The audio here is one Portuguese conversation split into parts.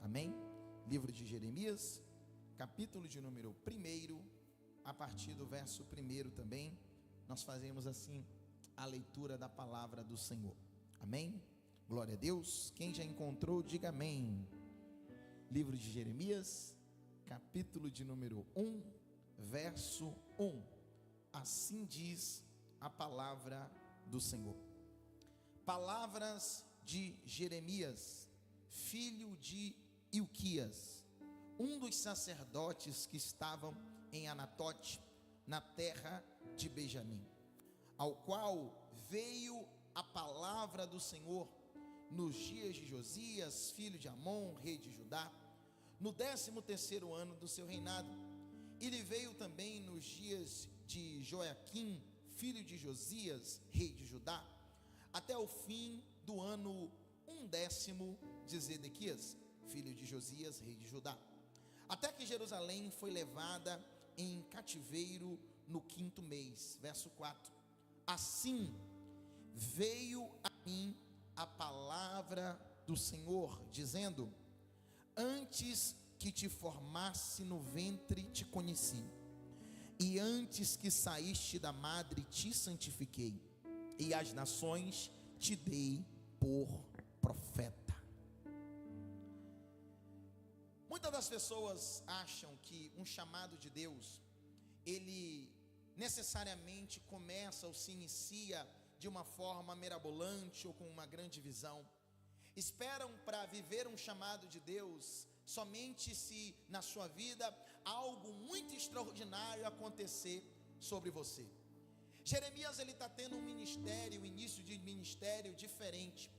Amém? Livro de Jeremias, capítulo de número 1, a partir do verso 1 também, nós fazemos assim a leitura da palavra do Senhor. Amém? Glória a Deus. Quem já encontrou, diga amém. Livro de Jeremias, capítulo de número 1, verso 1. Assim diz a palavra do Senhor. Palavras de Jeremias, filho de Ilquias, um dos sacerdotes que estavam em Anatote, na terra de Benjamim, ao qual veio a palavra do Senhor nos dias de Josias, filho de Amon, rei de Judá, no 13º ano do seu reinado. E lhe veio também nos dias de Joaquim, filho de Josias, rei de Judá, até o fim do ano 10º de Zedequias, filho de Josias, rei de Judá, até que Jerusalém foi levada em cativeiro no 5º mês. Verso 4. Assim veio a mim a palavra do Senhor, dizendo: antes que te formasse no ventre te conheci, e antes que saíste da madre te santifiquei, e as nações te dei por profeta. Muitas das pessoas acham que um chamado de Deus, ele necessariamente começa ou se inicia de uma forma mirabolante ou com uma grande visão. Esperam para viver um chamado de Deus somente se na sua vida algo muito extraordinário acontecer sobre você. Jeremias, ele está tendo um ministério, um início de ministério diferente,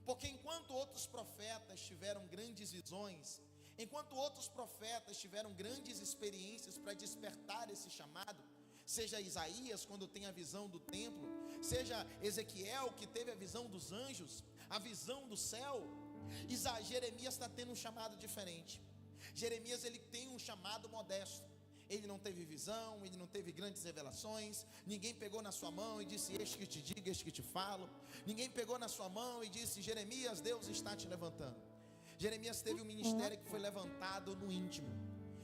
porque enquanto outros profetas tiveram grandes visões, enquanto outros profetas tiveram grandes experiências para despertar esse chamado, seja Isaías quando tem a visão do templo, seja Ezequiel que teve a visão dos anjos, a visão do céu, Jeremias está tendo um chamado diferente. Jeremias, ele tem um chamado modesto. Ele não teve visão, ele não teve grandes revelações, ninguém pegou na sua mão e disse: eis que te digo, eis que te falo. Ninguém pegou na sua mão e disse: Jeremias, Deus está te levantando. Jeremias teve um ministério que foi levantado no íntimo.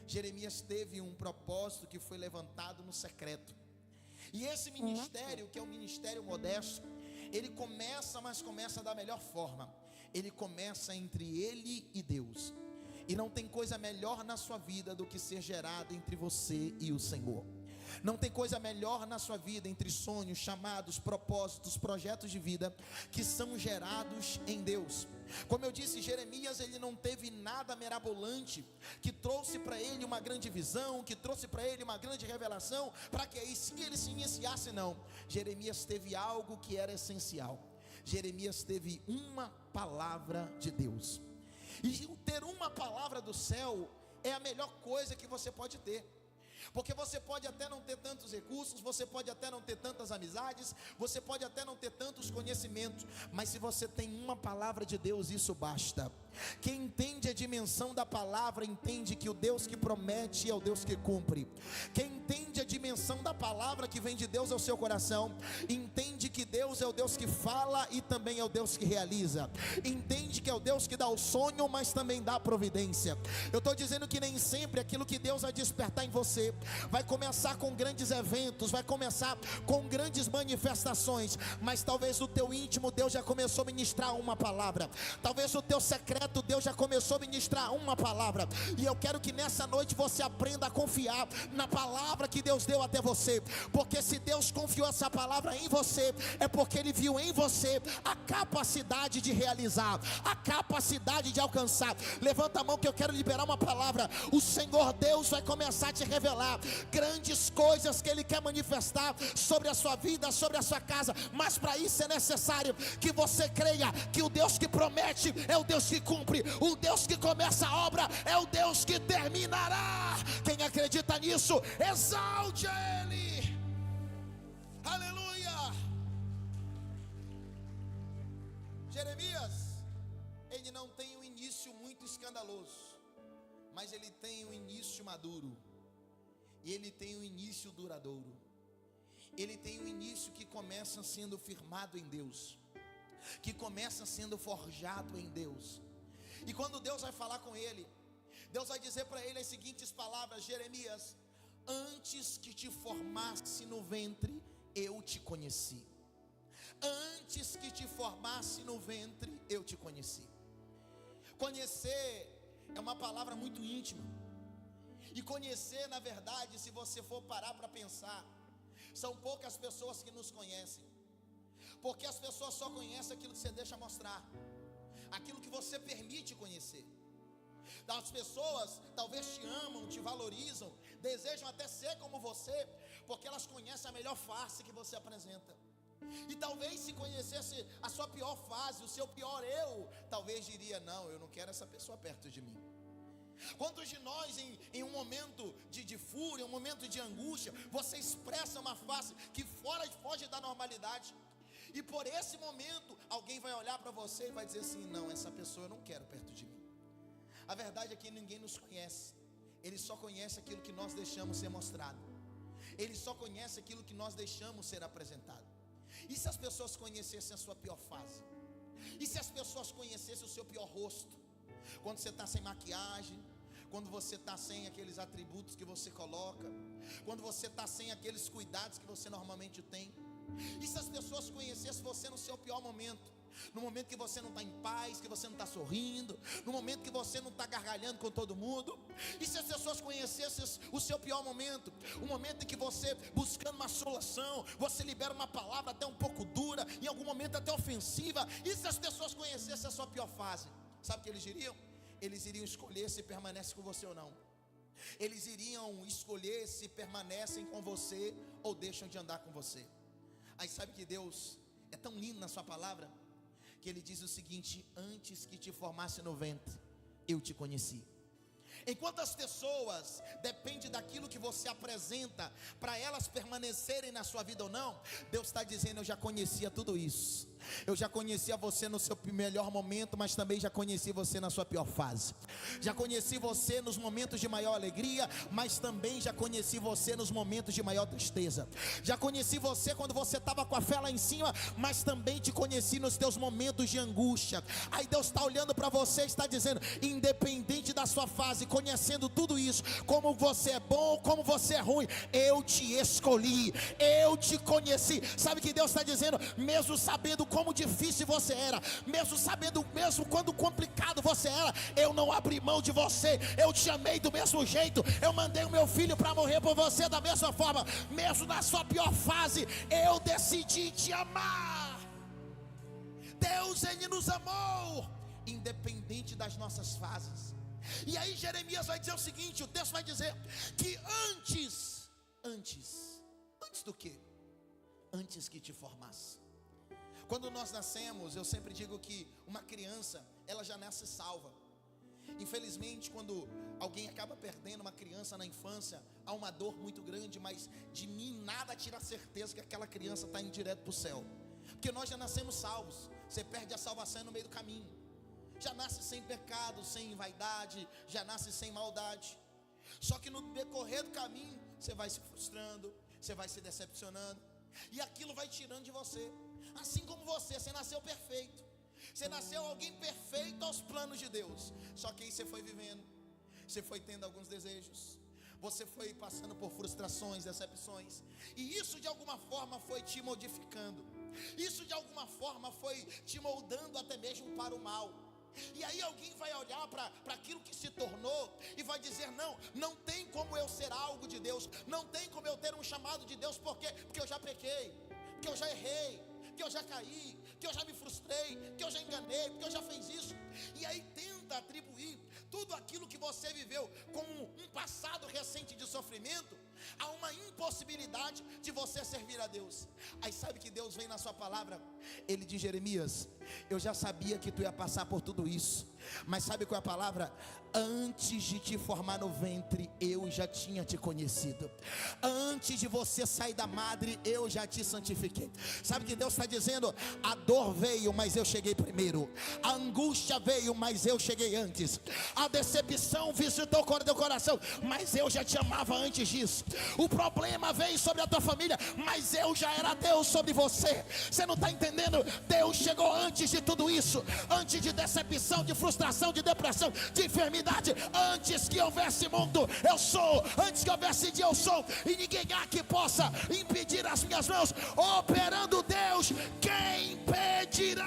Jeremias teve um propósito que foi levantado no secreto. E esse ministério, que é um ministério modesto, ele começa, mas começa da melhor forma. Ele começa entre ele e Deus. E não tem coisa melhor na sua vida do que ser gerado entre você e o Senhor. Não tem coisa melhor na sua vida entre sonhos, chamados, propósitos, projetos de vida que são gerados em Deus. Como eu disse, Jeremias, ele não teve nada mirabolante que trouxe para ele uma grande visão, que trouxe para ele uma grande revelação, para que aí sim ele se iniciasse, não. Jeremias teve algo que era essencial. Jeremias teve uma palavra de Deus. E ter uma palavra do céu é a melhor coisa que você pode ter. Porque você pode até não ter tantos recursos, você pode até não ter tantas amizades, você pode até não ter tantos conhecimentos, mas se você tem uma palavra de Deus, isso basta. Quem entende a dimensão da palavra, entende que o Deus que promete é o Deus que cumpre. Quem entende a dimensão da palavra que vem de Deus ao seu coração, entende que Deus é o Deus que fala e também é o Deus que realiza. Entende que é o Deus que dá o sonho, mas também dá a providência. Eu estou dizendo que nem sempre aquilo que Deus vai despertar em você vai começar com grandes eventos, vai começar com grandes manifestações, mas talvez no teu íntimo Deus já começou a ministrar uma palavra. Talvez no teu secreto Deus já começou a ministrar uma palavra. E eu quero que nessa noite você aprenda a confiar na palavra que Deus deu até você, porque se Deus confiou essa palavra em você, é porque Ele viu em você a capacidade de realizar, a capacidade de alcançar. Levanta a mão que eu quero liberar uma palavra. O Senhor Deus vai começar a te revelar grandes coisas que Ele quer manifestar sobre a sua vida, sobre a sua casa, mas para isso é necessário que você creia que o Deus que promete é o Deus que cumpre, o Deus que começa a obra é o Deus que terminará. Quem acredita nisso, exalte a Ele. Aleluia. Jeremias, ele não tem um início muito escandaloso, mas ele tem um início maduro. E ele tem um início duradouro. Ele tem um início que começa sendo firmado em Deus, que começa sendo forjado em Deus. E quando Deus vai falar com ele, Deus vai dizer para ele as seguintes palavras: Jeremias, antes que te formasse no ventre, eu te conheci. Antes que te formasse no ventre, eu te conheci. Conhecer é uma palavra muito íntima. E conhecer, na verdade, se você for parar para pensar, são poucas pessoas que nos conhecem. Porque as pessoas só conhecem aquilo que você deixa mostrar, aquilo que você permite conhecer. As pessoas talvez te amam, te valorizam, desejam até ser como você, porque elas conhecem a melhor face que você apresenta. E talvez se conhecesse a sua pior fase, o seu pior eu, talvez diria: não, eu não quero essa pessoa perto de mim. Quantos de nós em um momento de fúria, um momento de angústia, você expressa uma face que foge da normalidade, e por esse momento alguém vai olhar para você e vai dizer assim: não, essa pessoa eu não quero perto de mim. A verdade é que ninguém nos conhece. Ele só conhece aquilo que nós deixamos ser mostrado. Ele só conhece aquilo que nós deixamos ser apresentado. E se as pessoas conhecessem a sua pior fase? E se as pessoas conhecessem o seu pior rosto? Quando você está sem maquiagem, quando você está sem aqueles atributos que você coloca, quando você está sem aqueles cuidados que você normalmente tem. E se as pessoas conhecessem você no seu pior momento? No momento que você não está em paz, que você não está sorrindo, no momento que você não está gargalhando com todo mundo. E se as pessoas conhecessem o seu pior momento, o momento em que você, buscando uma solução, você libera uma palavra até um pouco dura, em algum momento até ofensiva. E se as pessoas conhecessem a sua pior fase, sabe o que eles diriam? Eles iriam escolher se permanece com você ou não. Eles iriam escolher se permanecem com você ou deixam de andar com você. Aí sabe que Deus é tão lindo na sua palavra, que Ele diz o seguinte: antes que te formasse no ventre, eu te conheci. Enquanto as pessoas dependem daquilo que você apresenta para elas permanecerem na sua vida ou não, Deus está dizendo: eu já conhecia tudo isso. Eu já conhecia você no seu melhor momento, mas também já conheci você na sua pior fase. Já conheci você nos momentos de maior alegria, mas também já conheci você nos momentos de maior tristeza. Já conheci você quando você estava com a fé lá em cima, mas também te conheci nos teus momentos de angústia. Aí Deus está olhando para você e está dizendo: independente da sua fase, conhecendo tudo isso, como você é bom, como você é ruim, eu te escolhi, eu te conheci. Sabe que Deus está dizendo? Mesmo sabendo como difícil você era, mesmo sabendo, mesmo quando complicado você era, eu não abri mão de você, eu te amei do mesmo jeito, eu mandei o meu filho para morrer por você da mesma forma, mesmo na sua pior fase, eu decidi te amar. Deus, Ele nos amou, independente das nossas fases. E aí Jeremias vai dizer o seguinte, o texto vai dizer que antes do que? Antes que te formasse. Quando nós nascemos, eu sempre digo que uma criança, ela já nasce salva. Infelizmente, quando alguém acaba perdendo uma criança na infância, há uma dor muito grande, mas de mim nada tira a certeza que aquela criança está indo direto para o céu. Porque nós já nascemos salvos. Você perde a salvação no meio do caminho. Já nasce sem pecado, sem vaidade, já nasce sem maldade. Só que no decorrer do caminho, você vai se frustrando, você vai se decepcionando, e aquilo vai tirando de você. Assim como você nasceu perfeito. Você nasceu alguém perfeito aos planos de Deus. Só que aí você foi vivendo, você foi tendo alguns desejos, você foi passando por frustrações, decepções, e isso de alguma forma foi te modificando. Isso de alguma forma foi te moldando até mesmo para o mal. E aí alguém vai olhar para aquilo que se tornou e vai dizer: não tem como eu ser algo de Deus, não tem como eu ter um chamado de Deus, porque eu já pequei, porque eu já errei, que eu já caí, que eu já me frustrei, que eu já enganei, que eu já fiz isso. E aí tenta atribuir tudo aquilo que você viveu como um passado recente de sofrimento a uma impossibilidade de você servir a Deus. Aí sabe que Deus vem na sua palavra, Ele diz: Jeremias, eu já sabia que tu ia passar por tudo isso, mas sabe qual é a palavra? Antes de te formar no ventre, eu já tinha te conhecido. Antes de você sair da madre, eu já te santifiquei. Sabe que Deus está dizendo? A dor veio, mas eu cheguei primeiro. A angústia veio, mas eu cheguei antes. A decepção visitou o teu coração, mas eu já te amava antes disso. o problema veio sobre a tua família, mas eu já era Deus sobre você. Você não está entendendo? Deus chegou antes de tudo isso, antes de decepção, de frustração, de depressão, de enfermidade. Antes que houvesse mundo, eu sou. Antes que houvesse dia, eu sou. E ninguém há que possa impedir as minhas mãos. Operando Deus, quem impedirá?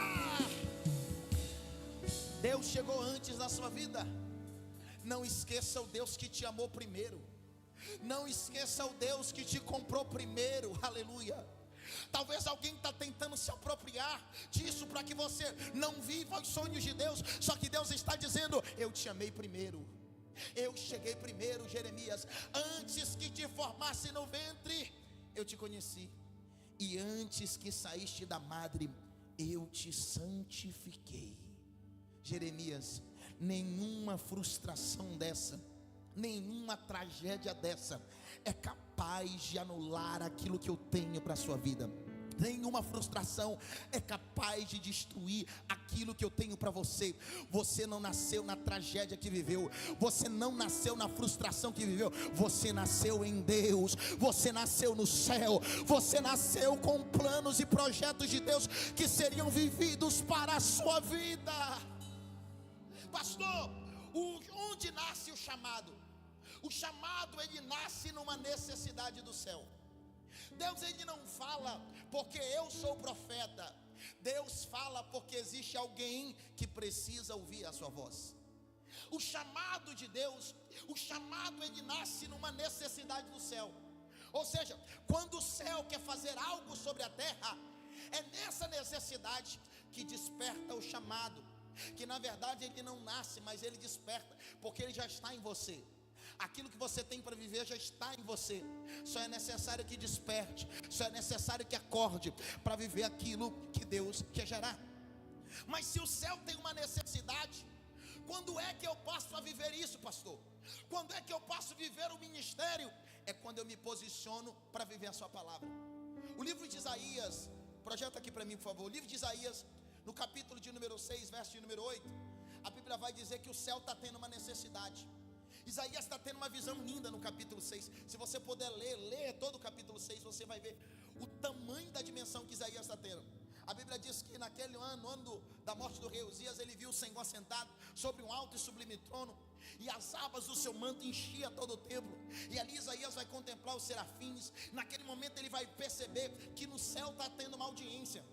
Deus chegou antes da sua vida. Não esqueça o Deus que te amou primeiro. Não esqueça o Deus que te comprou primeiro. Aleluia. Talvez alguém está tentando se apropriar disso para que você não viva os sonhos de Deus. Só que Deus está dizendo: eu te amei primeiro. Eu cheguei primeiro, Jeremias. Antes que te formasse no ventre, eu te conheci. E antes que saíste da madre, eu te santifiquei. Jeremias, nenhuma frustração dessa, nenhuma tragédia dessa é capaz de anular aquilo que eu tenho para a sua vida. Nenhuma frustração é capaz de destruir aquilo que eu tenho para você. Você não nasceu na tragédia que viveu. Você não nasceu na frustração que viveu. Você nasceu em Deus. Você nasceu no céu. Você nasceu com planos e projetos de Deus que seriam vividos para a sua vida. Pastor, onde nasce o chamado? O chamado, ele nasce numa necessidade do céu. Deus, ele não fala porque eu sou profeta. Deus fala porque existe alguém que precisa ouvir a sua voz. O chamado de Deus, o chamado, ele nasce numa necessidade do céu. Ou seja, quando o céu quer fazer algo sobre a terra, é nessa necessidade que desperta o chamado. Que na verdade ele não nasce, mas ele desperta, porque ele já está em você. Aquilo que você tem para viver já está em você. Só é necessário que desperte, só é necessário que acorde para viver aquilo que Deus quer gerar. Mas se o céu tem uma necessidade, quando é que eu passo a viver isso, pastor? Quando é que eu passo a viver o ministério? É quando eu me posiciono para viver a sua palavra. O livro de Isaías, projeta aqui para mim por favor. O livro de Isaías, no capítulo de número 6, verso de número 8, a Bíblia vai dizer que o céu está tendo uma necessidade. Isaías está tendo uma visão linda no capítulo 6. Se você puder ler todo o capítulo 6, você vai ver o tamanho da dimensão que Isaías está tendo. A Bíblia diz que naquele ano da morte do rei Uzias, ele viu o Senhor sentado sobre um alto e sublime trono, e as abas do seu manto enchiam todo o templo. E ali Isaías vai contemplar os serafins. Naquele momento ele vai perceber que no céu está tendo uma audiência.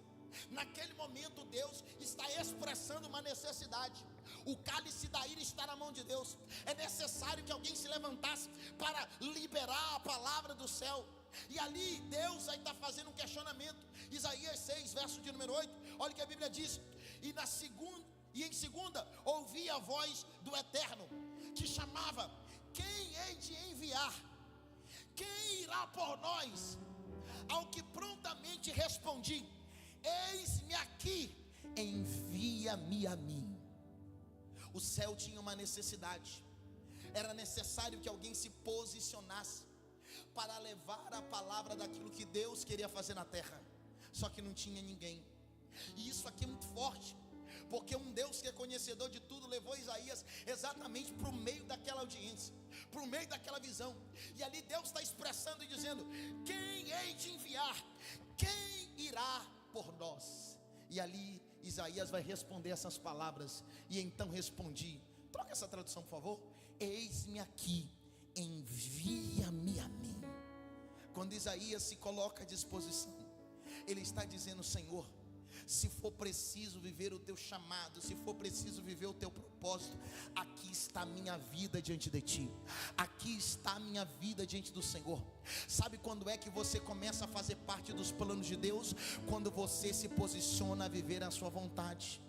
Naquele momento Deus está expressando uma necessidade. O cálice da ira está na mão de Deus. É necessário que alguém se levantasse para liberar a palavra do céu. E ali Deus aí está fazendo um questionamento. Isaías 6, verso de número 8. Olha o que a Bíblia diz. E em segunda ouvi a voz do Eterno, que chamava: quem hei de enviar? Quem irá por nós? Ao que prontamente respondi: eis-me aqui, envia-me a mim. O céu tinha uma necessidade. Era necessário que alguém se posicionasse para levar a palavra daquilo que Deus queria fazer na terra. Só que não tinha ninguém. E isso aqui é muito forte, porque um Deus que é conhecedor de tudo levou Isaías exatamente para o meio daquela audiência, para o meio daquela visão. E ali Deus está expressando e dizendo: quem hei de enviar? Quem irá por nós? E ali Isaías vai responder essas palavras: e então respondi. Troca essa tradução por favor. Eis-me aqui, envia-me a mim. Quando Isaías se coloca à disposição, ele está dizendo: Senhor, se for preciso viver o teu chamado, se for preciso viver o teu propósito, aqui está a minha vida diante de ti, aqui está a minha vida diante do Senhor. Sabe quando é que você começa a fazer parte dos planos de Deus? Quando você se posiciona a viver a sua vontade.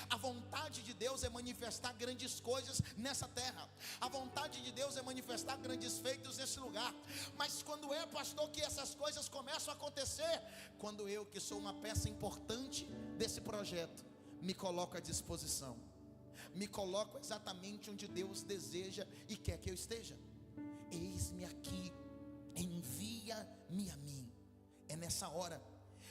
A vontade de Deus é manifestar grandes coisas nessa terra. A vontade de Deus é manifestar grandes feitos nesse lugar. Mas quando é, pastor, que essas coisas começam a acontecer? Quando eu, que sou uma peça importante desse projeto, me coloco à disposição, me coloco exatamente onde Deus deseja e quer que eu esteja. Eis-me aqui, envia-me a mim. É nessa hora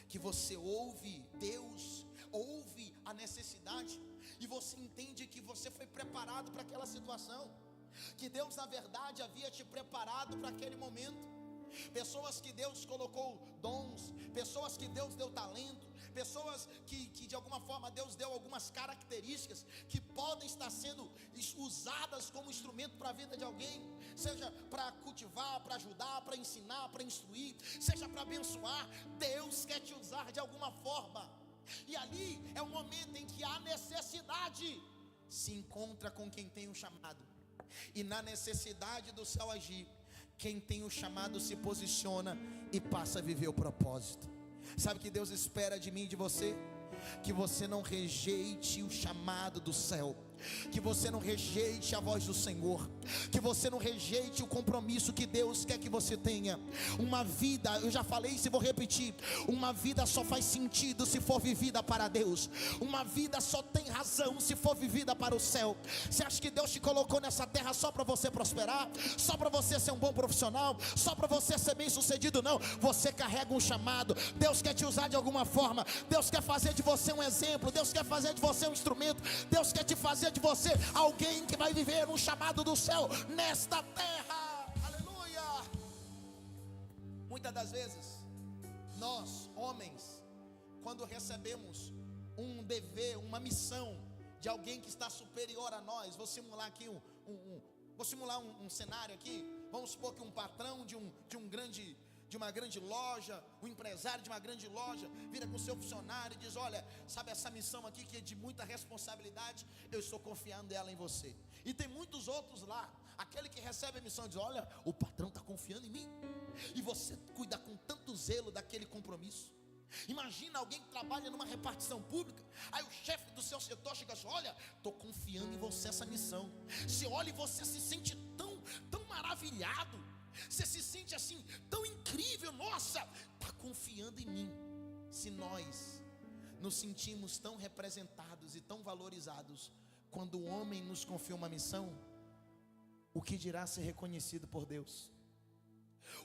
que você ouve Deus, ouve a necessidade, e você entende que você foi preparado para aquela situação. que Deus na verdade havia te preparado para aquele momento. Pessoas que Deus colocou dons, pessoas que Deus deu talento, pessoas que de alguma forma Deus deu algumas características que podem estar sendo usadas como instrumento para a vida de alguém, seja para cultivar, para ajudar, para ensinar, para instruir, seja para abençoar. Deus quer te usar de alguma forma, e ali é o momento em que a necessidade se encontra com quem tem o chamado, e na necessidade do céu agir, quem tem o chamado se posiciona e passa a viver o propósito. Sabe o que Deus espera de mim e de você? Que você não rejeite o chamado do céu, que você não rejeite a voz do Senhor, que você não rejeite o compromisso que Deus quer que você tenha. Uma vida, eu já falei isso e vou repetir, uma vida só faz sentido se for vivida para Deus. Uma vida só tem razão se for vivida para o céu. Você acha que Deus te colocou nessa terra só para você prosperar? Só para você ser um bom profissional? Só para você ser bem sucedido? Não, você carrega um chamado. Deus quer te usar de alguma forma. Deus quer fazer de você um exemplo. Deus quer fazer de você um instrumento. Deus quer te fazer de você alguém que vai viver um chamado do céu nesta terra. Aleluia. Muitas das vezes nós, homens, quando recebemos um dever, uma missão de alguém que está superior a nós, vou simular aqui um cenário aqui. Vamos supor que um patrão de uma grande loja, um empresário de uma grande loja, vira com o seu funcionário e diz: olha, sabe essa missão aqui que é de muita responsabilidade, eu estou confiando ela em você. E tem muitos outros lá, aquele que recebe a missão diz: olha, o patrão está confiando em mim, e você cuida com tanto zelo daquele compromisso. Imagina alguém que trabalha numa repartição pública, aí o chefe do seu setor chega assim: olha, estou confiando em você essa missão. Você olha e você se sente tão maravilhado, você se sente assim, tão incrível. Nossa, está confiando em mim. Se nós nos sentimos tão representados e tão valorizados quando o homem nos confia uma missão, o que dirá ser reconhecido por Deus?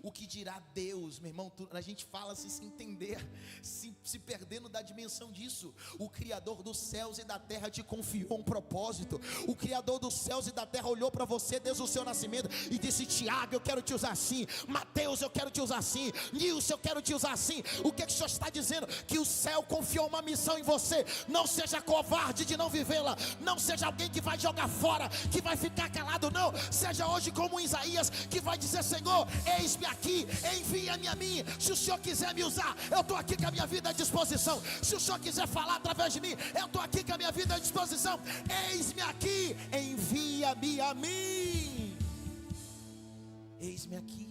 O que dirá Deus, meu irmão? A gente fala assim sem entender, se perdendo da dimensão disso. O Criador dos céus e da terra te confiou um propósito. O Criador dos céus e da terra olhou para você desde o seu nascimento e disse: Tiago, eu quero te usar assim. Mateus, eu quero te usar assim. Nilson, eu quero te usar assim. O que o Senhor está dizendo? Que o céu confiou uma missão em você. Não seja covarde de não vivê-la. Não seja alguém que vai jogar fora, que vai ficar calado. Não, seja hoje como Isaías, que vai dizer: Senhor, eis-me aqui, envia-me a mim. Se o Senhor quiser me usar, eu estou aqui com a minha vida à disposição. Se o Senhor quiser falar através de mim, eu estou aqui com a minha vida à disposição. Eis-me aqui, envia-me a mim. Eis-me aqui,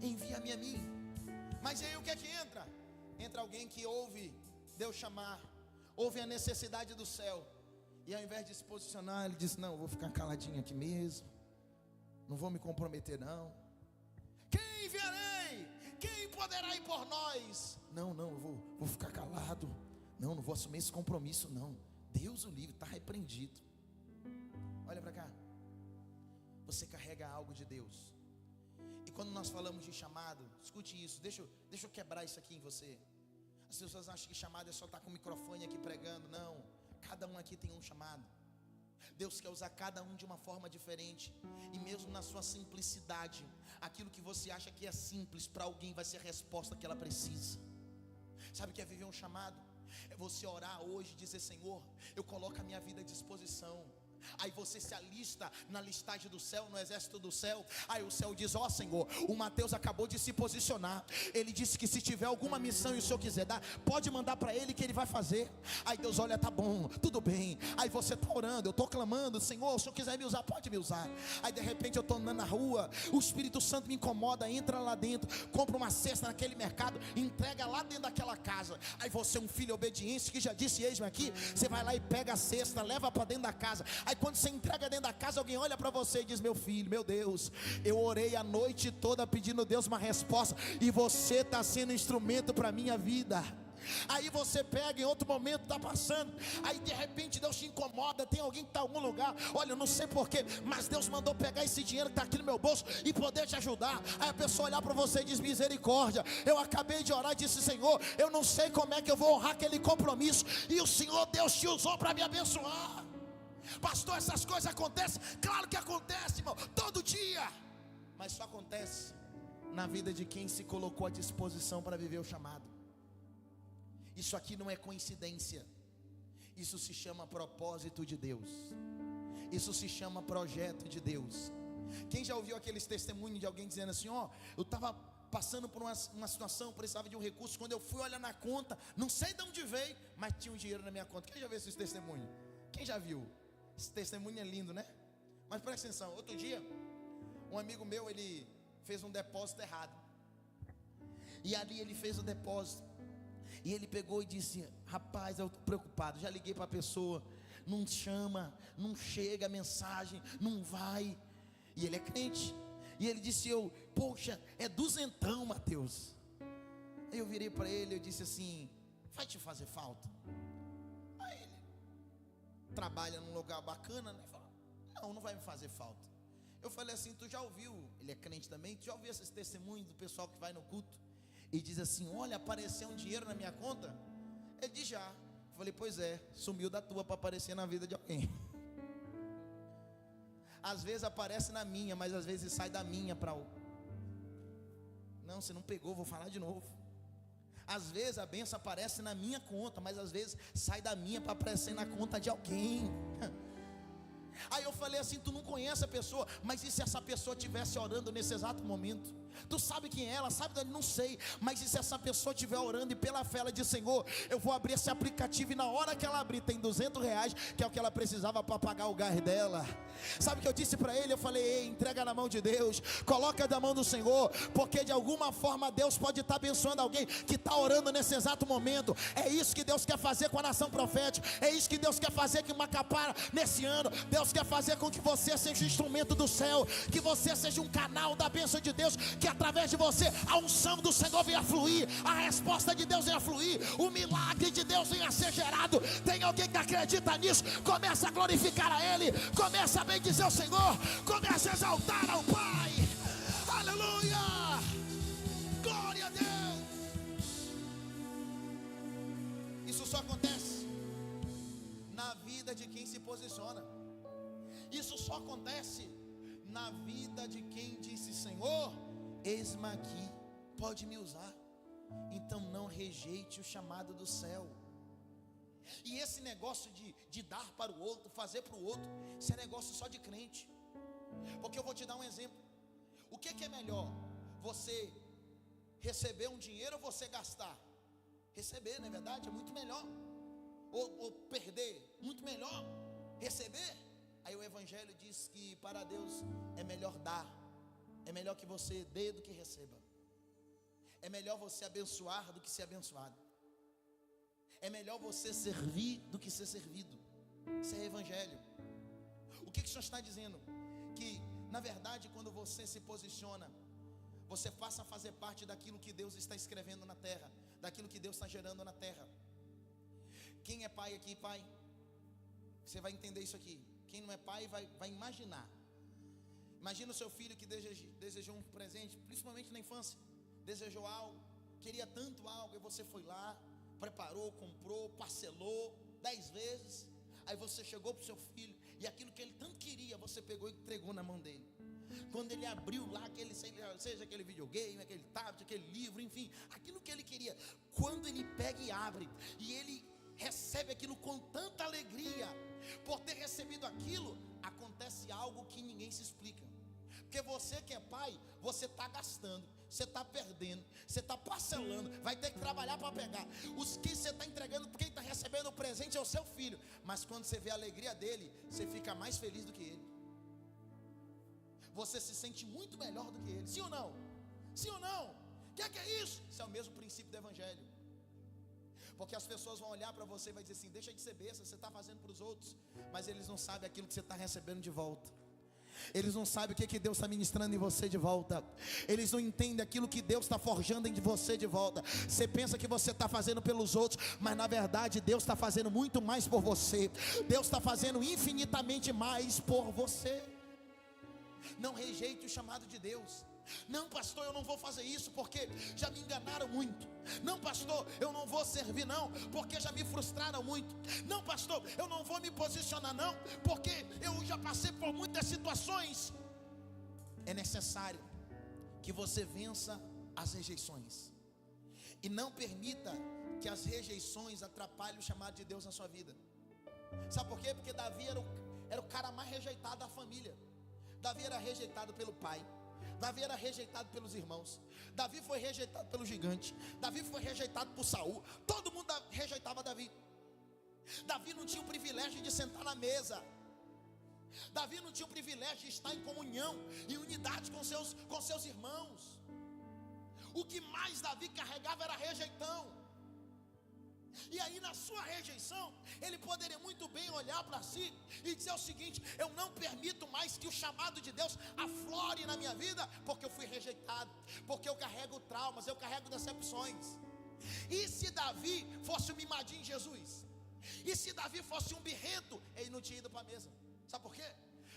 envia-me a mim. Mas aí o que é que entra? Entra alguém que ouve Deus chamar, ouve a necessidade do céu, e ao invés de se posicionar, ele diz: não, eu vou ficar caladinho aqui mesmo, não vou me comprometer não. Quem enviarei? Quem poderá ir por nós? Não, eu vou ficar calado. Não vou assumir esse compromisso não. Deus o livre, está repreendido. Olha para cá. Você carrega algo de Deus. E quando nós falamos de chamado, escute isso, deixa eu quebrar isso aqui em você. As pessoas acham que chamado é só estar com o microfone aqui pregando. Não, cada um aqui tem um chamado. Deus quer usar cada um de uma forma diferente. E mesmo na sua simplicidade, aquilo que você acha que é simples, para alguém vai ser a resposta que ela precisa. Sabe o que é viver um chamado? É você orar hoje e dizer: Senhor, eu coloco a minha vida à disposição. Aí você se alista na listagem do céu, no exército do céu. Aí o céu diz: ó Senhor, o Mateus acabou de se posicionar. Ele disse que se tiver alguma missão e o Senhor quiser dar, pode mandar para ele que ele vai fazer. Aí Deus olha: tá bom, tudo bem. Aí você está orando, eu estou clamando: Senhor, se o Senhor quiser me usar, pode me usar. Aí de repente eu estou andando na rua, o Espírito Santo me incomoda, entra lá dentro, compra uma cesta naquele mercado, entrega lá dentro daquela casa. Aí você é um filho obediente que já disse: eis-me aqui. Você vai lá e pega a cesta, leva para dentro da casa. Aí quando você entrega dentro da casa, alguém olha para você e diz: meu filho, meu Deus, eu orei a noite toda pedindo a Deus uma resposta, e você está sendo instrumento para a minha vida. Aí você pega, em outro momento está passando, aí de repente Deus te incomoda, tem alguém que está em algum lugar, olha, eu não sei porquê, mas Deus mandou pegar esse dinheiro que está aqui no meu bolso e poder te ajudar. Aí a pessoa olhar para você e diz: misericórdia, eu acabei de orar e disse: Senhor, eu não sei como é que eu vou honrar aquele compromisso, e o Senhor Deus te usou para me abençoar. Pastor, essas coisas acontecem? Claro que acontece, irmão, todo dia. Mas só acontece na vida de quem se colocou à disposição para viver o chamado. Isso aqui não é coincidência. Isso se chama propósito de Deus. Isso se chama projeto de Deus. Quem já ouviu aqueles testemunhos de alguém dizendo assim: ó, eu estava passando por uma situação, precisava de um recurso, quando eu fui olhar na conta, não sei de onde veio, mas tinha um dinheiro na minha conta. Quem já viu esse testemunho? Quem já viu? Esse testemunho é lindo, né? Mas presta atenção, outro dia um amigo meu, ele fez um depósito errado. E ali ele fez o depósito, e ele pegou e disse: rapaz, eu estou preocupado, já liguei para a pessoa, não chama, não chega a mensagem, não vai. E ele é crente. E ele disse: poxa, é duzentão, Mateus. Aí eu virei para ele, eu disse assim: vai te fazer falta? Aí ele trabalha num lugar bacana, né? Falou: não vai me fazer falta. Eu falei assim: tu já ouviu, ele é crente também, tu já ouviu esses testemunhos do pessoal que vai no culto e diz assim: olha, apareceu um dinheiro na minha conta? Ele diz: já. Eu falei: pois é, sumiu da tua para aparecer na vida de alguém. Às vezes aparece na minha, mas às vezes sai da minha para o... Não, você não pegou, vou falar de novo. Às vezes a bênção aparece na minha conta, mas às vezes sai da minha para aparecer na conta de alguém. Aí eu falei assim: tu não conhece a pessoa, mas e se essa pessoa estivesse orando nesse exato momento? Tu sabe quem é ela? Sabe? Não sei. Mas e se essa pessoa estiver orando e pela fé ela diz: Senhor, eu vou abrir esse aplicativo, e na hora que ela abrir tem R$200, que é o que ela precisava para pagar o gás dela. Sabe o que eu disse para ele? Eu falei: ei, entrega na mão de Deus, coloca na mão do Senhor, porque de alguma forma Deus pode estar abençoando alguém que está orando nesse exato momento. É isso que Deus quer fazer com a nação profética. É isso que Deus quer fazer com Macapá nesse ano. Deus quer fazer com que você seja instrumento do céu, que você seja um canal da bênção de Deus, que através de você a unção do Senhor venha fluir, a resposta de Deus venha fluir, o milagre de Deus venha ser gerado. Tem alguém que acredita nisso? Começa a glorificar a Ele, começa a bendizer o Senhor, começa a exaltar ao Pai. Aleluia, glória a Deus. Isso só acontece na vida de quem se posiciona. Isso só acontece na vida de quem disse: Senhor, eis-me aqui, pode me usar. Então não rejeite o chamado do céu. E esse negócio de dar para o outro, fazer para o outro, isso é negócio só de crente. Porque eu vou te dar um exemplo. O que é melhor? Você receber um dinheiro ou você gastar? Receber, não é verdade? É muito melhor. Ou perder, muito melhor. Receber. Aí o Evangelho diz que para Deus é melhor dar. É melhor que você dê do que receba. É melhor você abençoar do que ser abençoado. É melhor você servir do que ser servido. Isso é Evangelho. O que o Senhor está dizendo? Que na verdade, quando você se posiciona, você passa a fazer parte daquilo que Deus está escrevendo na terra, daquilo que Deus está gerando na terra. Quem é pai aqui, pai? Você vai entender isso aqui. Quem não é pai vai imaginar. Imagina o seu filho que desejou um presente, principalmente na infância. Desejou algo, queria tanto algo, e você foi lá, preparou, comprou, parcelou 10 vezes. Aí você chegou para o seu filho, e aquilo que ele tanto queria, você pegou e entregou na mão dele. Quando ele abriu lá, seja aquele videogame, aquele tablet, aquele livro, enfim, aquilo que ele queria, quando ele pega e abre, e ele recebe aquilo com tanta alegria, por ter recebido aquilo, acontece algo que ninguém se explica. Porque você que é pai, você está gastando, você está perdendo, você está parcelando, vai ter que trabalhar para pegar. Os que você está entregando, quem está recebendo o presente é o seu filho. Mas quando você vê a alegria dele, você fica mais feliz do que ele. Você se sente muito melhor do que ele. Sim ou não? Sim ou não? O que é isso? Isso é o mesmo princípio do Evangelho. Porque as pessoas vão olhar para você e vai dizer assim: deixa de ser besta, você está fazendo para os outros. Mas eles não sabem aquilo que você está recebendo de volta. Eles não sabem o que Deus está ministrando em você de volta. Eles não entendem aquilo que Deus está forjando em você de volta. Você pensa que você está fazendo pelos outros, mas na verdade Deus está fazendo muito mais por você. Deus está fazendo infinitamente mais por você. Não rejeite o chamado de Deus. Não, pastor, eu não vou fazer isso porque já me enganaram muito. Não, pastor, eu não vou servir não, porque já me frustraram muito. Não, pastor, eu não vou me posicionar não, porque eu já passei por muitas situações. É necessário que você vença as rejeições. E não permita que as rejeições atrapalhem o chamado de Deus na sua vida. Sabe por quê? Porque Davi era o cara mais rejeitado da família. Davi era rejeitado pelo pai. Davi era rejeitado pelos irmãos. Davi foi rejeitado pelo gigante. Davi foi rejeitado por Saul. Todo mundo rejeitava Davi. Davi não tinha o privilégio de sentar na mesa. Davi não tinha o privilégio de estar em comunhão, em unidade com seus irmãos. O que mais Davi carregava era rejeitão. E aí na sua rejeição, ele poderia muito bem olhar para si e dizer o seguinte: eu não permito mais que o chamado de Deus aflore na minha vida, porque eu fui rejeitado, porque eu carrego traumas, eu carrego decepções. E se Davi fosse um mimadinho de Jesus? E se Davi fosse um birrento? Ele não tinha ido para a mesa. Sabe por quê?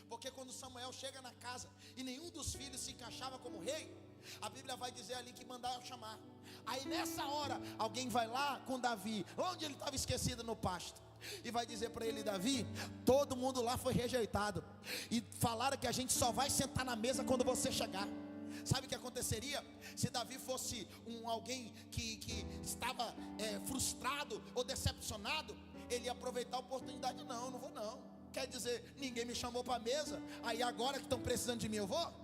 Porque quando Samuel chega na casa e nenhum dos filhos se encaixava como rei, a Bíblia vai dizer ali que mandaram chamar. Aí nessa hora, alguém vai lá com Davi, onde ele estava esquecido no pasto, e vai dizer para ele: Davi, todo mundo lá foi rejeitado, e falaram que a gente só vai sentar na mesa quando você chegar. Sabe o que aconteceria? Se Davi fosse alguém que estava frustrado ou decepcionado, ele ia aproveitar a oportunidade. Não vou não. Quer dizer, ninguém me chamou para a mesa, aí agora que estão precisando de mim eu vou?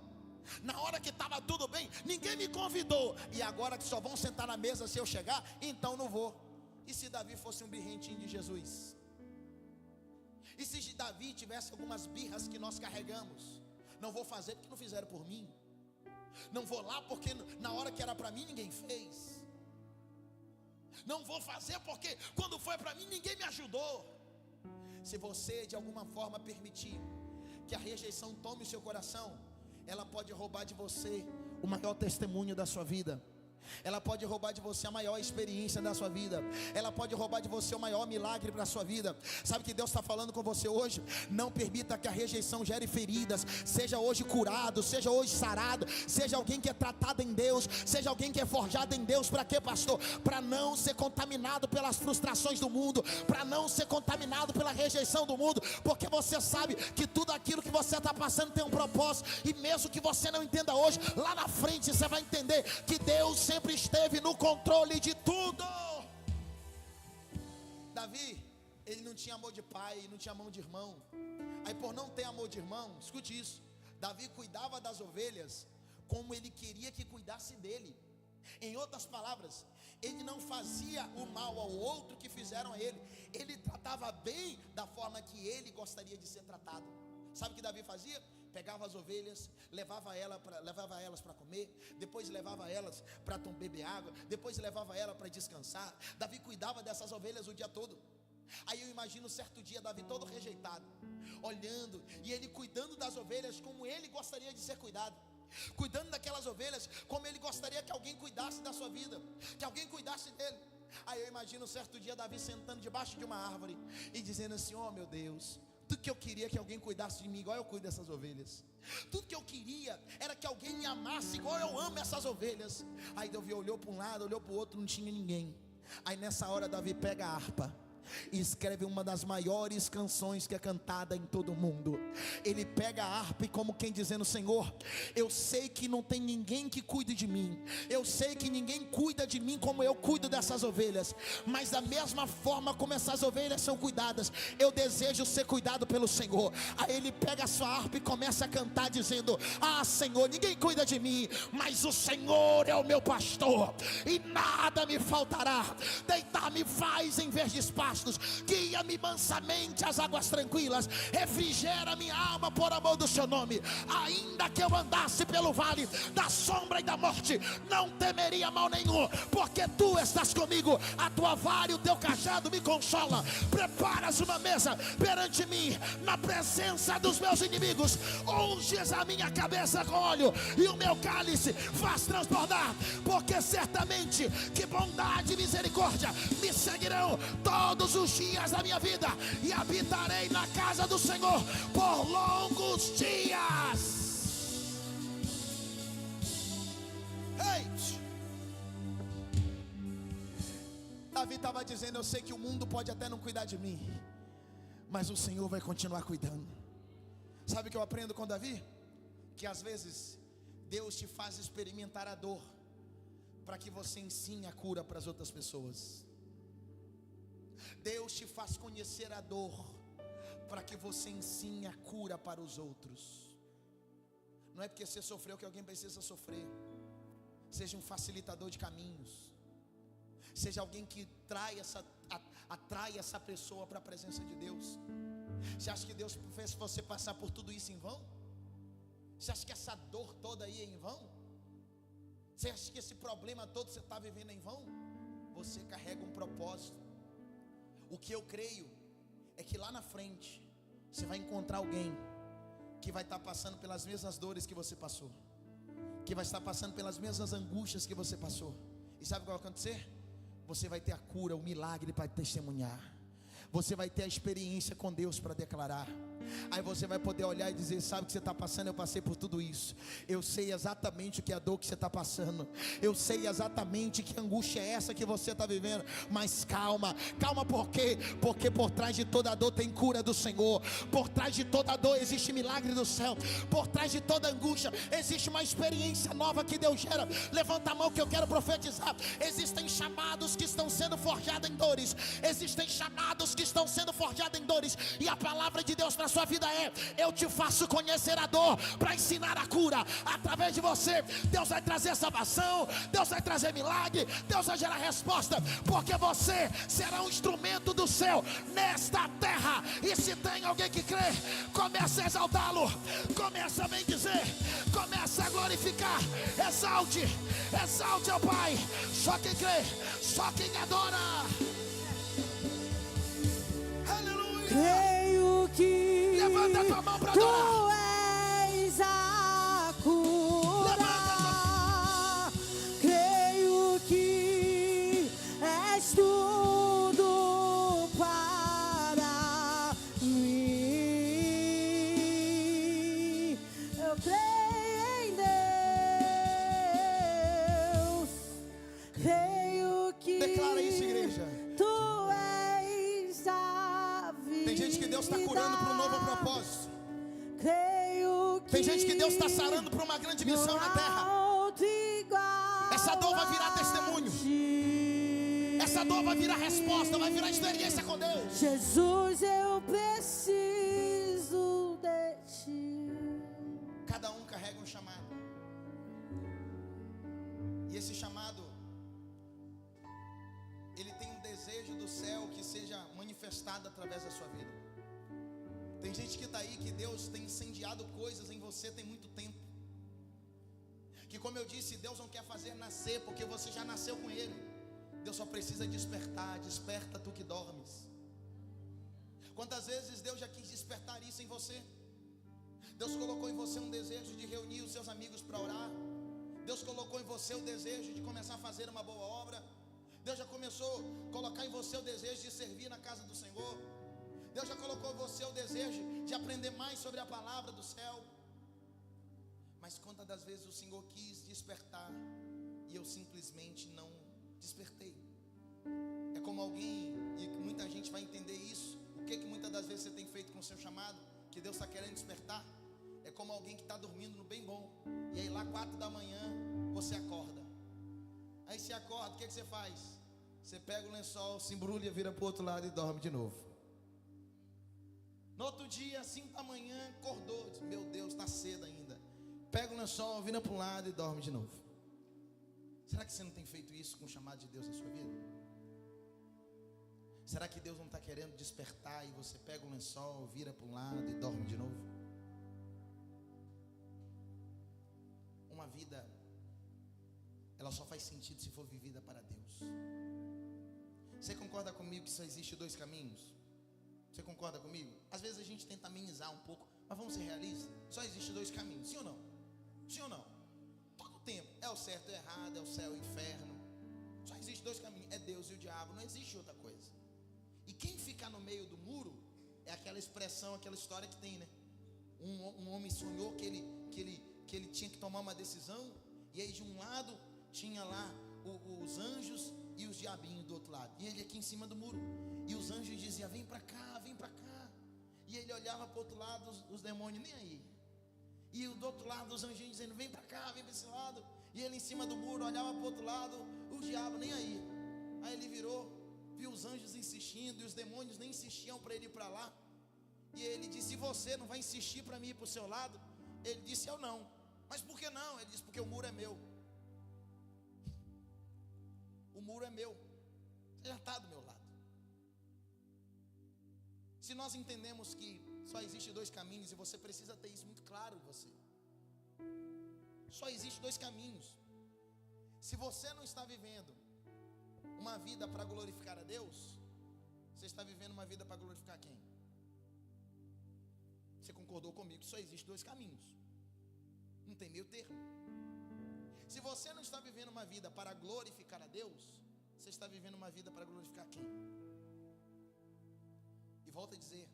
Na hora que estava tudo bem, ninguém me convidou, e agora que só vão sentar na mesa se eu chegar, então não vou. E se Davi fosse um birrentinho de Jesus? E se Davi tivesse algumas birras que nós carregamos? Não vou fazer porque não fizeram por mim. Não vou lá porque na hora que era para mim ninguém fez. Não vou fazer porque quando foi para mim ninguém me ajudou. Se você de alguma forma permitir que a rejeição tome o seu coração, ela pode roubar de você o maior testemunho da sua vida. Ela pode roubar de você a maior experiência da sua vida. Ela pode roubar de você o maior milagre para a sua vida. Sabe que Deus está falando com você hoje? Não permita que a rejeição gere feridas. Seja hoje curado, seja hoje sarado, seja alguém que é tratado em Deus, seja alguém que é forjado em Deus. Para quê, pastor? Para não ser contaminado pelas frustrações do mundo, para não ser contaminado pela rejeição do mundo, porque você sabe que tudo aquilo que você está passando tem um propósito. E mesmo que você não entenda hoje, lá na frente você vai entender que Deus sempre esteve no controle de tudo. Davi, ele não tinha amor de pai, não tinha amor de irmão. Aí por não ter amor de irmão, escute isso, Davi cuidava das ovelhas como ele queria que cuidasse dele. Em outras palavras, ele não fazia o mal ao outro que fizeram a ele. Ele tratava bem da forma que ele gostaria de ser tratado. Sabe o que Davi fazia? Pegava as ovelhas, levava elas para comer, depois levava elas para beber água, depois levava elas para descansar. Davi cuidava dessas ovelhas o dia todo. Aí eu imagino certo dia Davi todo rejeitado, olhando, e ele cuidando das ovelhas como ele gostaria de ser cuidado, cuidando daquelas ovelhas como ele gostaria que alguém cuidasse da sua vida, que alguém cuidasse dele. Aí eu imagino certo dia Davi sentando debaixo de uma árvore e dizendo assim: oh meu Deus, tudo que eu queria que alguém cuidasse de mim igual eu cuido dessas ovelhas. Tudo que eu queria era que alguém me amasse igual eu amo essas ovelhas. Aí Davi olhou para um lado, olhou para o outro, não tinha ninguém. Aí nessa hora Davi pega a harpa e escreve uma das maiores canções que é cantada em todo o mundo. Ele pega a harpa e como quem dizendo: Senhor, eu sei que não tem ninguém que cuide de mim, eu sei que ninguém cuida de mim como eu cuido dessas ovelhas, mas da mesma forma como essas ovelhas são cuidadas, eu desejo ser cuidado pelo Senhor. Aí ele pega a sua harpa e começa a cantar dizendo: ah Senhor, ninguém cuida de mim, mas o Senhor é o meu pastor e nada me faltará. Deitar-me faz em verdes pastos, guia-me mansamente às águas tranquilas, refrigera minha alma por amor do seu nome. Ainda que eu andasse pelo vale da sombra e da morte, não temeria mal nenhum, porque tu estás comigo, a tua vara e o teu cajado me consola. Preparas uma mesa perante mim na presença dos meus inimigos, unges a minha cabeça com óleo e o meu cálice faz transbordar, porque certamente que bondade e misericórdia me seguirão todos os dias da minha vida, e habitarei na casa do Senhor por longos dias. Davi estava dizendo: eu sei que o mundo pode até não cuidar de mim, mas o Senhor vai continuar cuidando. Sabe o que eu aprendo com Davi? Que às vezes Deus te faz experimentar a dor para que você ensine a cura para as outras pessoas. Deus te faz conhecer a dor para que você ensine a cura para os outros. Não é porque você sofreu que alguém precisa sofrer. Seja um facilitador de caminhos. Seja alguém que atrai essa pessoa para a presença de Deus. Você acha que Deus fez você passar por tudo isso em vão? Você acha que essa dor toda aí é em vão? Você acha que esse problema todo você está vivendo em vão? Você carrega um propósito. O que eu creio é que lá na frente você vai encontrar alguém que vai estar passando pelas mesmas dores que você passou, que vai estar passando pelas mesmas angústias que você passou. E sabe o que vai acontecer? Você vai ter a cura, o milagre para testemunhar. Você vai ter a experiência com Deus para declarar. Aí você vai poder olhar e dizer: sabe o que você está passando? Eu passei por tudo isso. Eu sei exatamente o que é a dor que você está passando. Eu sei exatamente que angústia é essa que você está vivendo. Mas calma, calma, por quê? Porque por trás de toda dor tem cura do Senhor. Por trás de toda dor existe milagre do céu. Por trás de toda angústia existe uma experiência nova que Deus gera. Levanta a mão que eu quero profetizar. Existem chamados que estão sendo forjados em dores. Existem chamados que estão sendo forjados em dores. E a palavra de Deus para sua vida é: eu te faço conhecer a dor para ensinar a cura. Através de você, Deus vai trazer salvação, Deus vai trazer milagre, Deus vai gerar resposta, porque você será um instrumento do céu nesta terra. E se tem alguém que crê, comece a exaltá-lo, comece a bendizer, comece a glorificar. Exalte, exalte ao Pai. Só quem crê, só quem adora. Aleluia. Creio que levanta a tua mão para tu adorar. és a cura. Creio que és tudo para mim. Eu creio em Deus. Creio que Declara isso, igreja. tu és a vida. Tem gente que Deus está curando para um novo propósito. Creio que Tem gente que Deus está sarando para uma grande missão na terra. Essa dor vai virar testemunho. Essa dor vai virar resposta, vai virar experiência com Deus. Jesus, eu preciso de ti. Cada um carrega um chamado. E esse chamado, ele tem um desejo do céu que seja manifestado através da sua vida. Tem gente que está aí que Deus tem incendiado coisas em você tem muito tempo. Que, como eu disse, Deus não quer fazer nascer porque você já nasceu com Ele. Deus só precisa despertar. Desperta tu que dormes. Quantas vezes Deus já quis despertar isso em você? Deus colocou em você um desejo de reunir os seus amigos para orar. Deus colocou em você o desejo de começar a fazer uma boa obra. Deus já começou a colocar em você o desejo de servir na casa do Senhor. Deus já colocou em você o desejo de aprender mais sobre a palavra do céu. Mas quantas das vezes o Senhor quis despertar e eu simplesmente não despertei? É como alguém, e muita gente vai entender isso. O que muitas das vezes você tem feito com o seu chamado, que Deus está querendo despertar? É como alguém que está dormindo no bem bom, e aí lá 4 da manhã você acorda. Aí você acorda, o que você faz? Você pega o lençol, se embrulha, vira para o outro lado e dorme de novo. No outro dia, 5 da manhã, acordou, diz: meu Deus, está cedo ainda. Pega o lençol, vira para um lado e dorme de novo. Será que você não tem feito isso com o chamado de Deus na sua vida? Será que Deus não está querendo despertar e você pega o lençol, vira para um lado e dorme de novo? Uma vida, ela só faz sentido se for vivida para Deus. Você concorda comigo que só existe 2 caminhos? Você concorda comigo? Às vezes a gente tenta amenizar um pouco, mas vamos ser realistas. Só existe 2 caminhos, sim ou não? Sim ou não? Todo tempo, é o certo e o errado, é o céu e o inferno. Só existe 2 caminhos, é Deus e o diabo, não existe outra coisa. E quem ficar no meio do muro, é aquela expressão, aquela história que tem, né? Um homem sonhou que ele tinha que tomar uma decisão, e aí de um lado tinha lá os anjos, e os diabinhos do outro lado, e ele aqui em cima do muro, e os anjos diziam: vem para cá, vem para cá. E ele olhava para o outro lado, os demônios nem aí. E do outro lado os anjinhos dizendo: vem para cá, vem para esse lado. E ele em cima do muro olhava para o outro lado, o diabo nem aí. Aí ele virou, viu os anjos insistindo, e os demônios nem insistiam para ele ir para lá. E ele disse: e você não vai insistir para mim ir para o seu lado? Ele disse: eu não. Mas por que não? Ele disse: porque o muro é meu. O muro é meu. Você já está do meu lado. Se nós entendemos que só existe dois caminhos, e você precisa ter isso muito claro em você. Só existe dois caminhos. Se você não está vivendo uma vida para glorificar a Deus, você está vivendo uma vida para glorificar quem? Você concordou comigo que só existe dois caminhos. Não tem meio termo. Se você não está vivendo uma vida para glorificar a Deus, você está vivendo uma vida para glorificar quem? E volto a dizer,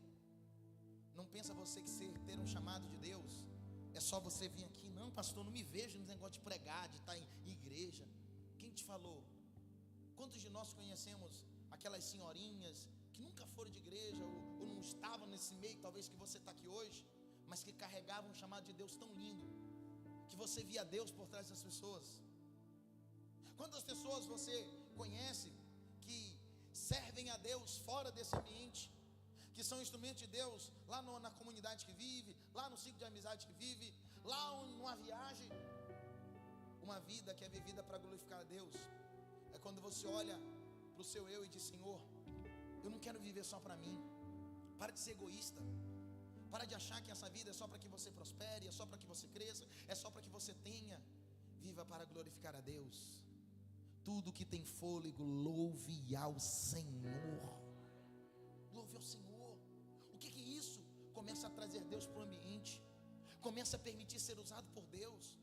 não pensa você que ter um chamado de Deus é só você vir aqui. Não, pastor, não me vejo no negócio de pregar, de estar em igreja. Quem te falou? Quantos de nós conhecemos aquelas senhorinhas que nunca foram de igreja, ou não estavam nesse meio, talvez que você está aqui hoje, mas que carregavam um chamado de Deus tão lindo, que você via Deus por trás das pessoas? Quantas pessoas você conhece que servem a Deus fora desse ambiente, que são instrumentos de Deus lá na comunidade que vive, lá no ciclo de amizade que vive, lá numa viagem? Uma vida que é vivida para glorificar a Deus é quando você olha para o seu eu e diz: Senhor, eu não quero viver só para mim. Para de ser egoísta. Para de achar que essa vida é só para que você prospere, é só para que você cresça, é só para que você tenha. Viva para glorificar a Deus. Tudo que tem fôlego, louve ao Senhor. Louve ao Senhor. O que é isso? Começa a trazer Deus para o ambiente. Começa a permitir ser usado por Deus.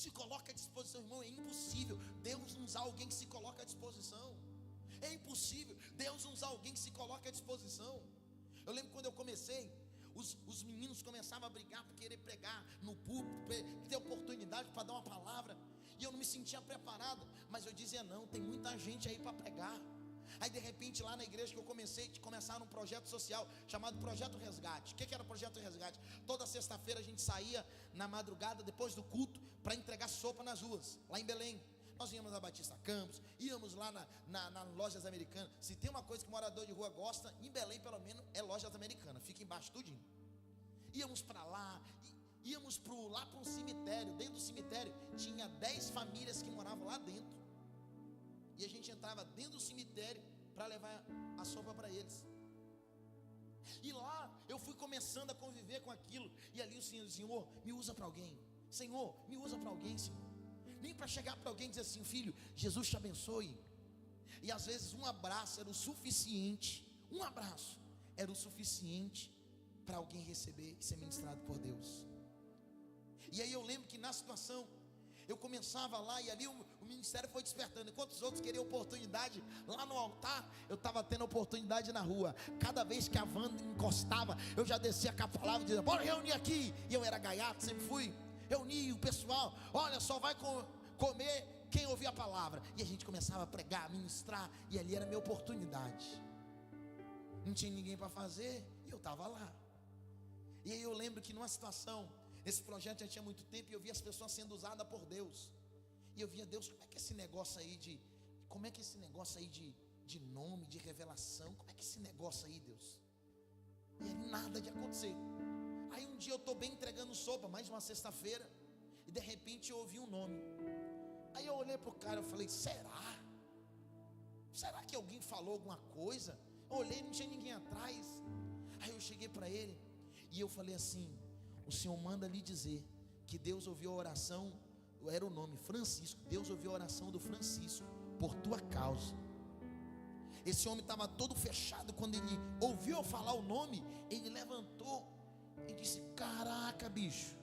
Se coloca à disposição, irmão. É impossível Deus não usar alguém que se coloca à disposição. É impossível Deus não usar alguém que se coloca à disposição. Eu lembro quando eu comecei, os meninos começavam a brigar por querer pregar no púlpito, ter oportunidade para dar uma palavra, e eu não me sentia preparado, mas eu dizia: não, tem muita gente aí para pregar. Aí de repente lá na igreja que eu começaram um projeto social chamado Projeto Resgate. O que era o Projeto Resgate? Toda sexta-feira a gente saía na madrugada, depois do culto, para entregar sopa nas ruas, lá em Belém. Nós íamos na Batista Campos, íamos lá na Lojas Americanas. Se tem uma coisa que morador de rua gosta, em Belém pelo menos, é Lojas Americanas, fica embaixo tudinho. Íamos para lá, íamos lá para um cemitério. Dentro do cemitério tinha 10 famílias que moravam lá dentro, e a gente entrava dentro do cemitério para levar a sopa para eles. E lá eu fui começando a conviver com aquilo. E ali o Senhor, me usa para alguém. Senhor, me usa para alguém, Senhor. Nem para chegar para alguém e dizer assim: filho, Jesus te abençoe. E às vezes um abraço era o suficiente. Um abraço era o suficiente para alguém receber e ser ministrado por Deus. E aí eu lembro que na situação eu começava lá, e ali o ministério foi despertando. Enquanto os outros queriam oportunidade lá no altar, eu estava tendo oportunidade na rua. Cada vez que a van encostava, eu já descia com a palavra e dizia: bora reunir aqui. E eu era gaiato, sempre fui. Reuni o pessoal: olha, só vai comer quem ouvir a palavra. E a gente começava a pregar, a ministrar, e ali era a minha oportunidade. Não tinha ninguém para fazer, e eu estava lá. E aí eu lembro que numa situação, esse projeto já tinha muito tempo, e eu via as pessoas sendo usadas por Deus. E eu via: Deus, como é que esse negócio aí de nome, de revelação, como é que esse negócio aí, Deus? E aí nada de acontecer. Aí um dia eu estou bem entregando sopa, mais uma sexta-feira, e de repente eu ouvi um nome. Aí eu olhei para o cara, eu falei: será? Será que alguém falou alguma coisa? Eu olhei, não tinha ninguém atrás. Aí eu cheguei para ele e eu falei assim: o Senhor manda lhe dizer que Deus ouviu a oração, era o nome, Francisco. Deus ouviu a oração do Francisco por tua causa. Esse homem estava todo fechado. Quando ele ouviu eu falar o nome, ele levantou e disse: caraca, bicho,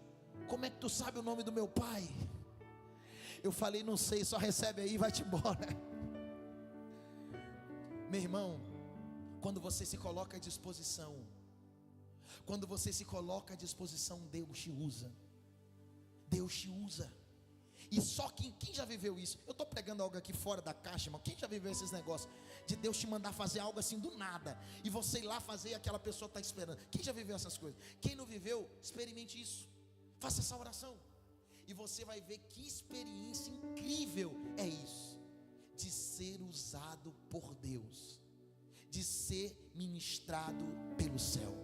como é que tu sabe o nome do meu pai? Eu falei: não sei, só recebe aí e vai-te embora. Meu irmão, quando você se coloca à disposição, Deus te usa. Deus te usa. E só quem já viveu isso? Eu estou pregando algo aqui fora da caixa, irmão. Quem já viveu esses negócios de Deus te mandar fazer algo assim do nada, e você ir lá fazer e aquela pessoa está esperando? Quem já viveu essas coisas? Quem não viveu, experimente isso. Faça essa oração e você vai ver que experiência incrível é isso, de ser usado por Deus, de ser ministrado pelo céu.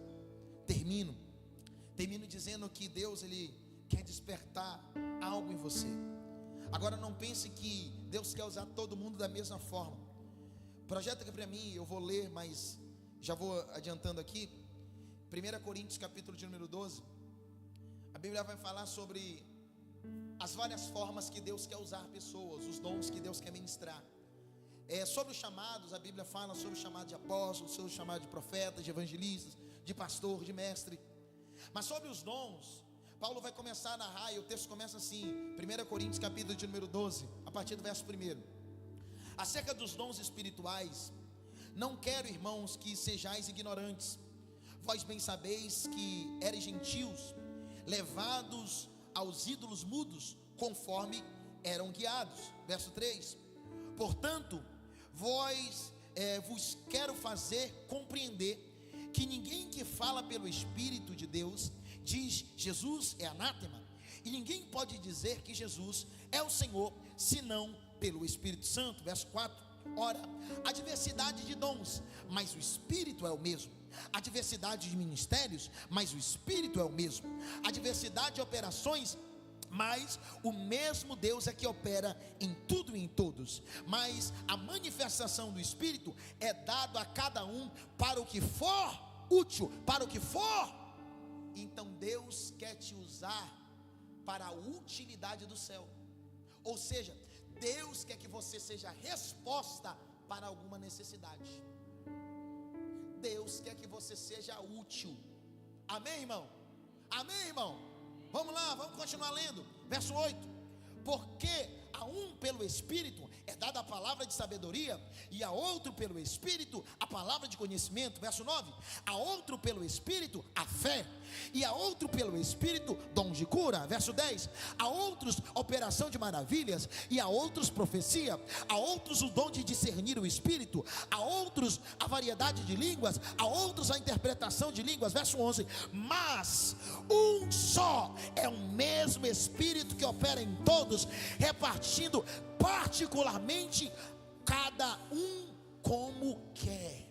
Termino dizendo que Deus, Ele quer despertar algo em você. Agora não pense que Deus quer usar todo mundo da mesma forma. Projeta aqui para mim, eu vou ler, mas já vou adiantando aqui. 1 Coríntios capítulo de número 12. A Bíblia vai falar sobre as várias formas que Deus quer usar pessoas, os dons que Deus quer ministrar. Sobre os chamados, a Bíblia fala sobre o chamado de apóstolos, sobre o chamado de profetas, de evangelistas, de pastor, de mestre. Mas sobre os dons, Paulo vai começar a narrar, e o texto começa assim, 1 Coríntios capítulo de número 12, a partir do verso 1. Acerca dos dons espirituais, não quero, irmãos, que sejais ignorantes. Vós bem sabeis que eres gentios, levados aos ídolos mudos, conforme eram guiados. Verso 3. Portanto, vos quero fazer compreender que ninguém que fala pelo Espírito de Deus diz Jesus é anátema, e ninguém pode dizer que Jesus é o Senhor senão pelo Espírito Santo. Verso 4. Ora, a diversidade de dons, mas o Espírito é o mesmo. A diversidade de ministérios, mas o Espírito é o mesmo. A diversidade de operações, mas o mesmo Deus é que opera em tudo e em todos. Mas a manifestação do Espírito é dado a cada um para o que for útil, para o que for. Então Deus quer te usar para a utilidade do céu. Ou seja, Deus quer que você seja resposta para alguma necessidade. Deus quer que você seja útil. Amém, irmão? Amém, irmão? Vamos lá, vamos continuar lendo. Verso 8. Porque a um pelo Espírito é dada a palavra de sabedoria, e a outro pelo Espírito a palavra de conhecimento. Verso 9. A outro pelo Espírito a fé, e a outro pelo Espírito dons de cura. Verso 10. A outros operação de maravilhas, e a outros profecia, a outros o dom de discernir o Espírito, a outros a variedade de línguas, a outros a interpretação de línguas. Verso 11. Mas um só é o mesmo Espírito que opera em todos, repartindo particularmente cada um como quer.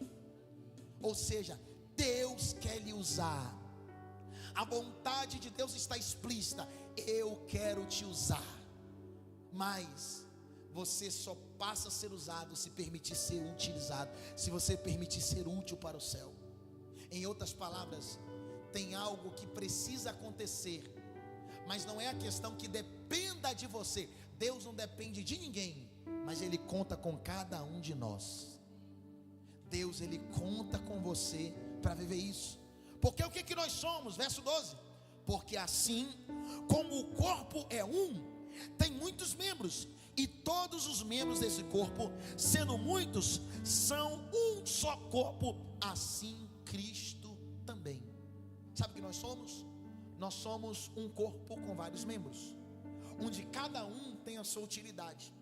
Ou seja, Deus quer lhe usar. A vontade de Deus está explícita: eu quero te usar. Mas você só passa a ser usado se permitir ser utilizado, se você permitir ser útil para o céu. Em outras palavras, tem algo que precisa acontecer, mas não é a questão que dependa de você. Deus não depende de ninguém, mas Ele conta com cada um de nós. Deus, Ele conta com você para viver isso. Porque o que nós somos? Verso 12. Porque assim como o corpo é um, tem muitos membros, e todos os membros desse corpo, sendo muitos, são um só corpo, assim Cristo também. Sabe o que nós somos? Nós somos um corpo com vários membros, onde cada um tem a sua utilidade.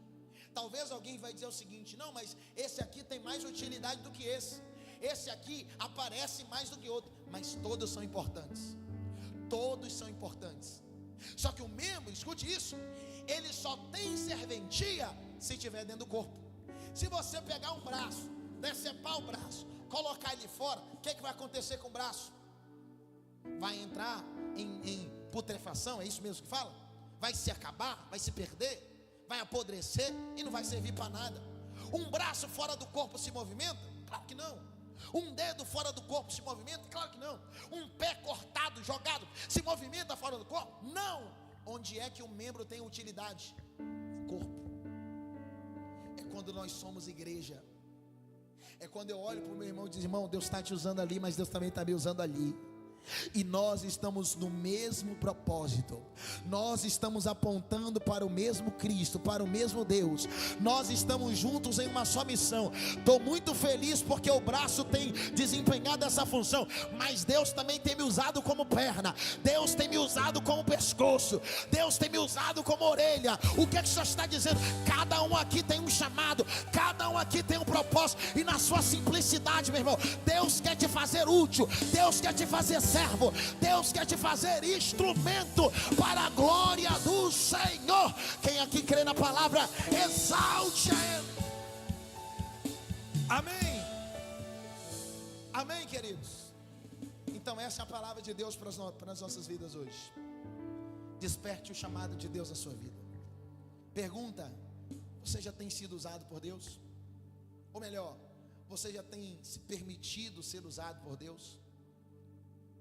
Talvez alguém vai dizer o seguinte: não, mas esse aqui tem mais utilidade do que esse aqui aparece mais do que outro. Mas todos são importantes. Todos são importantes. Só que o membro, escute isso, ele só tem serventia se estiver dentro do corpo. Se você pegar um braço, decepar o braço, colocar ele fora, o que vai acontecer com o braço? Vai entrar em putrefação, é isso mesmo que fala? Vai se acabar, vai se perder, vai apodrecer e não vai servir para nada. Um braço fora do corpo se movimenta? Claro que não. Um dedo fora do corpo se movimenta? Claro que não. Um pé cortado, jogado, se movimenta fora do corpo? Não. Onde é que o membro tem utilidade? No corpo. É quando nós somos igreja. É quando eu olho para o meu irmão e digo: irmão, Deus está te usando ali, mas Deus também está me usando ali. E nós estamos no mesmo propósito. Nós estamos apontando para o mesmo Cristo, para o mesmo Deus. Nós estamos juntos em uma só missão. Estou muito feliz porque o braço tem desempenhado essa função, mas Deus também tem me usado como perna. Deus tem me usado como pescoço. Deus tem me usado como orelha. O que é que o Senhor está dizendo? Cada um aqui tem um chamado, cada um aqui tem um propósito. E na sua simplicidade, meu irmão, Deus quer te fazer útil. Deus quer te fazer servo. Deus quer te fazer instrumento para a glória do Senhor. Quem aqui crê na palavra, exalte a Ele. Amém. Amém, queridos. Então essa é a palavra de Deus para as nossas vidas hoje. Desperte o chamado de Deus na sua vida. Pergunta: você já tem sido usado por Deus? Ou melhor, você já tem se permitido ser usado por Deus?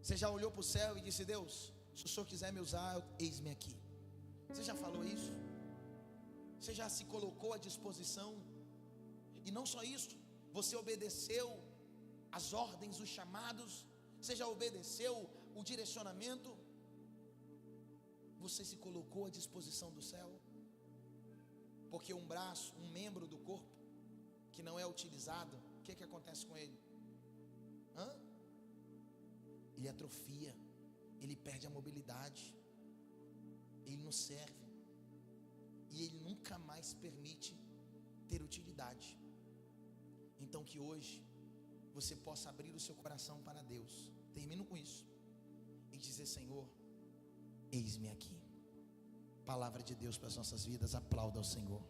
Você já olhou para o céu e disse: Deus, se o Senhor quiser me usar, eis-me aqui. Você já falou isso? Você já se colocou à disposição? E não só isso, você obedeceu as ordens, os chamados? Você já obedeceu o direcionamento? Você se colocou à disposição do céu? Porque um braço, um membro do corpo que não é utilizado, o que acontece com ele? Ele atrofia, ele perde a mobilidade, ele não serve, e ele nunca mais permite ter utilidade. Então que hoje você possa abrir o seu coração para Deus. Termino com isso e dizer: Senhor, eis-me aqui. Palavra de Deus para as nossas vidas. Aplauda ao Senhor.